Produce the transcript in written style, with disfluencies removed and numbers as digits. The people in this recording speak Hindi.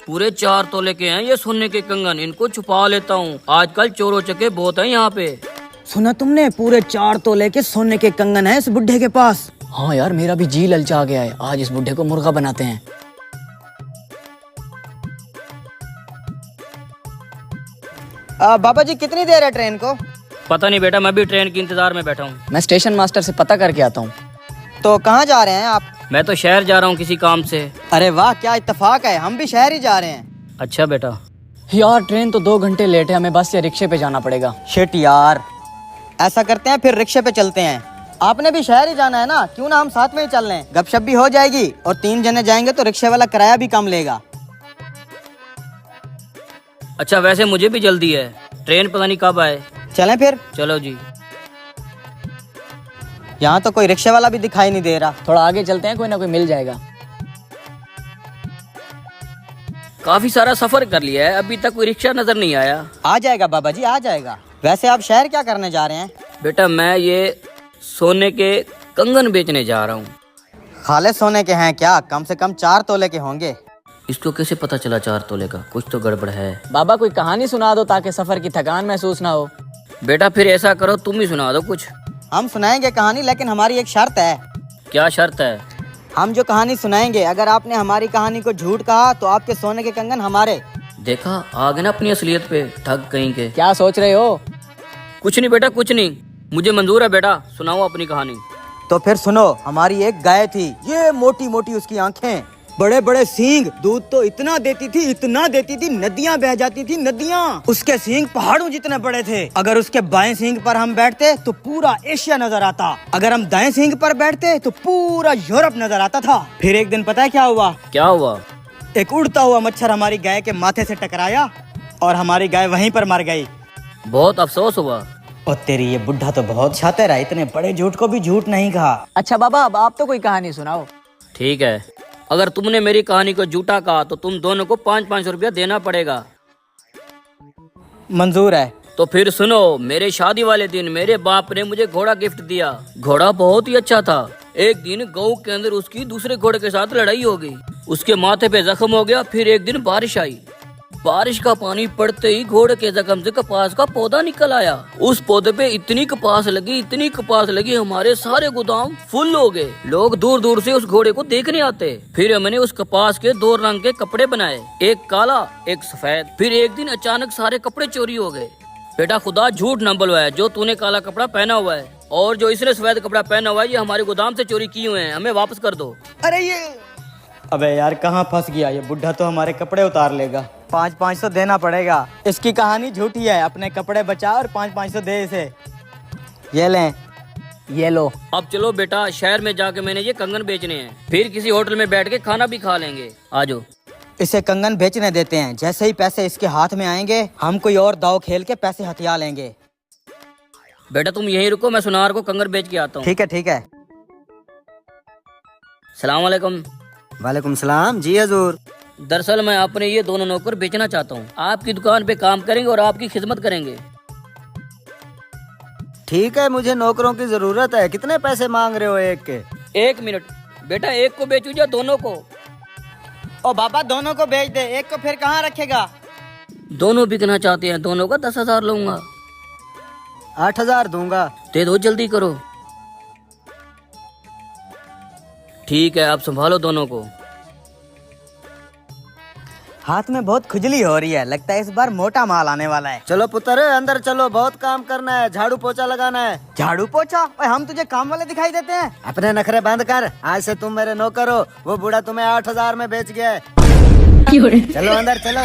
पूरे 4 तोले के हैं ये सोने के कंगन, इनको छुपा लेता हूँ। आजकल चोरों चके बहुत हैं यहाँ पे। सुना तुमने, पूरे 4 तोले के सोने के कंगन है इस बुढ़े के पास। हाँ यार, मेरा भी जी ललचा गया है। आज इस बुढ़े को मुर्गा बनाते हैं। बाबा जी कितनी देर है ट्रेन को? पता नहीं बेटा, मैं भी ट्रेन के इंतजार में बैठा हूँ। मैं स्टेशन मास्टर से पता करके आता हूँ। तो कहाँ जा रहे हैं आप? मैं तो शहर जा रहा हूँ किसी काम से। अरे वाह, क्या इत्तेफाक है, हम भी शहर ही जा रहे हैं। अच्छा बेटा। यार ट्रेन तो 2 घंटे लेट है, हमें बस या रिक्शे पे जाना पड़ेगा। शिट यार, ऐसा करते हैं फिर रिक्शे पे चलते हैं। आपने भी शहर ही जाना है ना, क्यों ना हम साथ में ही चल लें, गपशप भी हो जाएगी और 3 जने जाएंगे तो रिक्शे वाला किराया भी कम लेगा। अच्छा वैसे मुझे भी जल्दी है, ट्रेन पता नहीं कब आए। चलें फिर? चलो जी। यहाँ तो कोई रिक्शे वाला भी दिखाई नहीं दे रहा। थोड़ा आगे चलते हैं, कोई ना कोई मिल जाएगा। काफी सारा सफर कर लिया है, अभी तक कोई रिक्शा नजर नहीं आया। आ जाएगा बाबा जी, आ जाएगा। वैसे आप शहर क्या करने जा रहे हैं? बेटा मैं ये सोने के कंगन बेचने जा रहा हूँ। खाले सोने के हैं क्या? कम से कम 4 तोले के होंगे। इसको कैसे पता चला 4 तोले का? कुछ तो गड़बड़ है। बाबा कोई कहानी सुना दो ताकि सफर की थकान महसूस ना हो। बेटा फिर ऐसा करो, तुम ही सुना दो कुछ। हम सुनाएंगे कहानी, लेकिन हमारी एक शर्त है। क्या शर्त है? हम जो कहानी सुनाएंगे, अगर आपने हमारी कहानी को झूठ कहा तो आपके सोने के कंगन हमारे। देखा, आ गए ना अपनी असलियत पे, ठग कहीं के। क्या सोच रहे हो? कुछ नहीं बेटा, कुछ नहीं, मुझे मंजूर है। बेटा सुनाओ अपनी कहानी। तो फिर सुनो, हमारी एक गाय थी, ये मोटी मोटी उसकी आंखें, बड़े बड़े सींग, दूध तो इतना देती थी, इतना देती थी, नदियां बह जाती थी, नदियां। उसके सींग पहाड़ों जितने बड़े थे। अगर उसके बाएं सींग पर हम बैठते तो पूरा एशिया नजर आता, अगर हम दाएं सींग पर बैठते तो पूरा यूरोप नजर आता था। फिर एक दिन पता है क्या हुआ? क्या हुआ? एक उड़ता हुआ मच्छर हमारी गाय के माथे से टकराया और हमारी गाय वहीं पर मर गई। बहुत अफसोस हुआ। और तेरी ये बुढ़ा तो बहुत शातिर है, इतने बड़े झूठ को भी झूठ नहीं कहा। अच्छा बाबा, अब आप तो कोई कहानी सुनाओ। ठीक है, अगर तुमने मेरी कहानी को झूठा कहा तो तुम दोनों को 5-5 रुपया देना पड़ेगा। मंजूर है। तो फिर सुनो, मेरे शादी वाले दिन मेरे बाप ने मुझे घोड़ा गिफ्ट दिया। घोड़ा बहुत ही अच्छा था। एक दिन गांव के अंदर उसकी दूसरे घोड़े के साथ लड़ाई हो गई, उसके माथे पे जख्म हो गया। फिर एक दिन बारिश आई, बारिश का पानी पड़ते ही घोड़े के जख्म से कपास का पौधा निकल आया। उस पौधे पे इतनी कपास लगी, इतनी कपास लगी, हमारे सारे गोदाम फुल हो गए। लोग दूर दूर से उस घोड़े को देखने आते। फिर हमने उस कपास के 2 रंग के कपड़े बनाए, एक काला एक सफेद। फिर एक दिन अचानक सारे कपड़े चोरी हो गए। बेटा खुदा झूठ न बुलवाए, जो तूने काला कपड़ा पहना हुआ है और जो इसने सफेद कपड़ा पहना हुआ है, ये हमारे गोदाम से चोरी किए हुए हैं, हमें वापस कर दो। अरे ये, अबे यार कहाँ फंस गया ये बुढ़ा, तो हमारे कपड़े उतार लेगा। 500 देना पड़ेगा। इसकी कहानी झूठी है, अपने कपड़े बचा और 500 दे इसे। ये लें। ये लो। अब चलो बेटा, शहर में जाके मैंने ये कंगन बेचने हैं, फिर किसी होटल में बैठ के खाना भी खा लेंगे। आजो। इसे कंगन बेचने देते हैं, जैसे ही पैसे इसके हाथ में आएंगे हम कोई और दाव खेल के पैसे हथिया लेंगे। बेटा तुम यहीं रुको, मैं सुनार को कंगन बेच के आता हूँ। ठीक है ठीक है। सलाम वालेकुम। वालेकुम सलाम जी हजूर। दरअसल मैं अपने ये दोनों नौकर बेचना चाहता हूँ, आपकी दुकान पे काम करेंगे और आपकी खिदमत करेंगे। ठीक है, मुझे नौकरों की जरूरत है। कितने पैसे मांग रहे हो एक के? 1 मिनट बेटा, एक को बेचू या दोनों को? ओ बाबा, दोनों को बेच दे, एक को फिर कहाँ रखेगा? दोनों बिकना चाहते हैं, दोनों का 10,000 लूंगा। 8,000 दूंगा। दे दो, जल्दी करो। ठीक है, आप संभालो दोनों को। हाथ में बहुत खुजली हो रही है, लगता है इस बार मोटा माल आने वाला है। चलो पुत्र अंदर चलो, बहुत काम करना है, झाड़ू पोछा लगाना है। झाड़ू पोछा? ओए, हम तुझे काम वाले दिखाई देते हैं? अपने नखरे बंद कर, आज से तुम मेरे नौकर हो। वो बूढ़ा तुम्हें 8,000 में बेच गया है। चलो अंदर चलो।